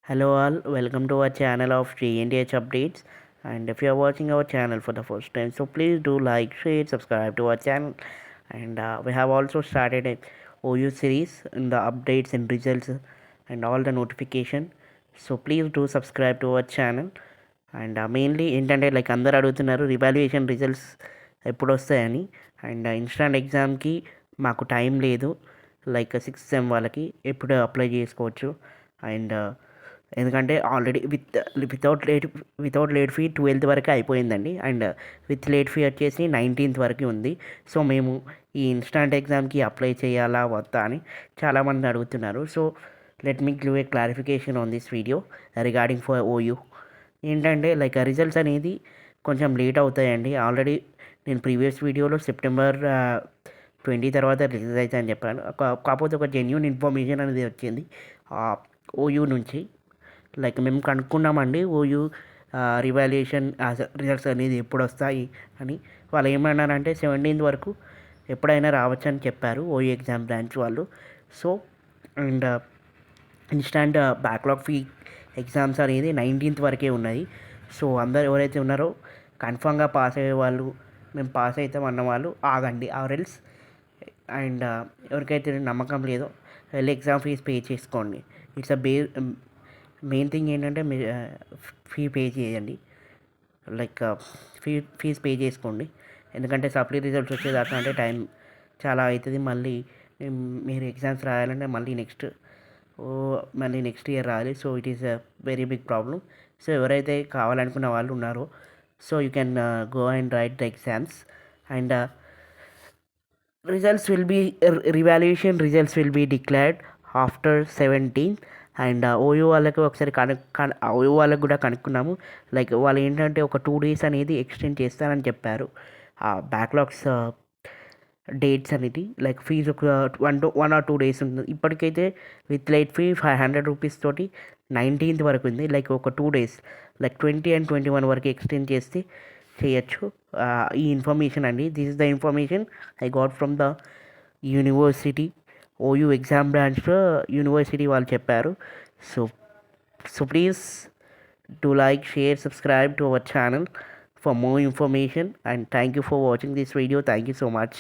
Hello all, welcome to our channel of GNDH updates. And if you are watching our channel for the first time, so please do like, share, subscribe to our channel. And we have also started a OU series in the updates and results and all the notification. So please do subscribe to our channel. And mainly ఏంటంటే like అందరు అడుగుతున్నారు revaluation results ఎప్పుడు వస్తాయని. And instant ఎగ్జామ్కి మాకు time లేదు, like sixth sem వాళ్ళకి ఎప్పుడు అప్లై చేసుకోవచ్చు. అండ్ ఎందుకంటే already without late fee 12th వరకు అయిపోయిందండి. అండ్ విత్ లేట్ ఫీ వచ్చేసి 19th వరకు ఉంది. సో మేము ఈ ఇన్స్టాంట్ ఎగ్జామ్కి అప్లై చేయాలా వద్దా అని చాలామంది అడుగుతున్నారు. So let me give a clarification on this video regarding for OU. ఏంటంటే లైక్ రిజల్ట్స్ అనేది కొంచెం లేట్ అవుతాయండి. ఆల్రెడీ నేను ప్రీవియస్ వీడియోలో సెప్టెంబర్ 20 తర్వాత రిలీజ్ అవుతాయని చెప్పాను. కాకపోతే ఒక జెన్యూన్ ఇన్ఫర్మేషన్ అనేది వచ్చింది ఓయూ నుంచి. లైక్ మేము కనుక్కున్నామండి ఓయూ రివాల్యుయేషన్ రిజల్ట్స్ అనేది ఎప్పుడు వస్తాయి అని. వాళ్ళు ఏమన్నారంటే 17th వరకు ఎప్పుడైనా రావచ్చు అని చెప్పారు ఓయూ ఎగ్జామ్ బ్రాంచ్ వాళ్ళు. So and instant backlog fee exams అనేది 19th వరకే ఉన్నాయి. సో అందరు ఎవరైతే ఉన్నారో కన్ఫామ్గా పాస్ అయ్యే వాళ్ళు, మేము పాస్ అవుతాం అన్న వాళ్ళు ఆగండి ఆర్ఎల్స్. అండ్ ఎవరికైతే నమ్మకం లేదో వెళ్ళి ఎగ్జామ్ ఫీజ్ పే చేసుకోండి. ఇట్స్ అ మెయిన్ థింగ్ ఏంటంటే ఫీ పే చేయండి. లైక్ ఫీజ్ పే చేసుకోండి. ఎందుకంటే సప్లీ రిజల్ట్స్ వచ్చేదాకా అంటే టైం చాలా అవుతుంది. మళ్ళీ మీరు ఎగ్జామ్స్ రాయాలంటే మళ్ళీ నెక్స్ట్ ఇయర్ రాయాలి. So it is a very big problem. So ఎవరైతే కావాలనుకున్న వాళ్ళు ఉన్నారో so you can go and write the exams. And revaluation results will be declared after 17th. And OU వాళ్ళకి ఒకసారి ఓయూ వాళ్ళకి కూడా కనుక్కున్నాము. లైక్ వాళ్ళు ఏంటంటే ఒక 2 days అనేది ఎక్స్టెండ్ చేస్తారని చెప్పారు బ్యాక్లాగ్స్ డేట్స్ అనేది. లైక్ ఫీజు ఒక 1 or 2 days ఉంటుంది. ఇప్పటికైతే విత్ లేట్ ఫీ 500 రూపీస్ తోటి 19th వరకు ఉంది. లైక్ ఒక 2 days లైక్ 20 and 21 వరకు ఎక్స్టెండ్ చేస్తే చేయొచ్చు. ఈ ఇన్ఫర్మేషన్ అండి, this is the information I got from the university. OU exam బ్రాంచ్లో యూనివర్సిటీ వాళ్ళు చెప్పారు. So please do like, share, subscribe to our channel for more information. And thank you for watching this video. Thank you so much.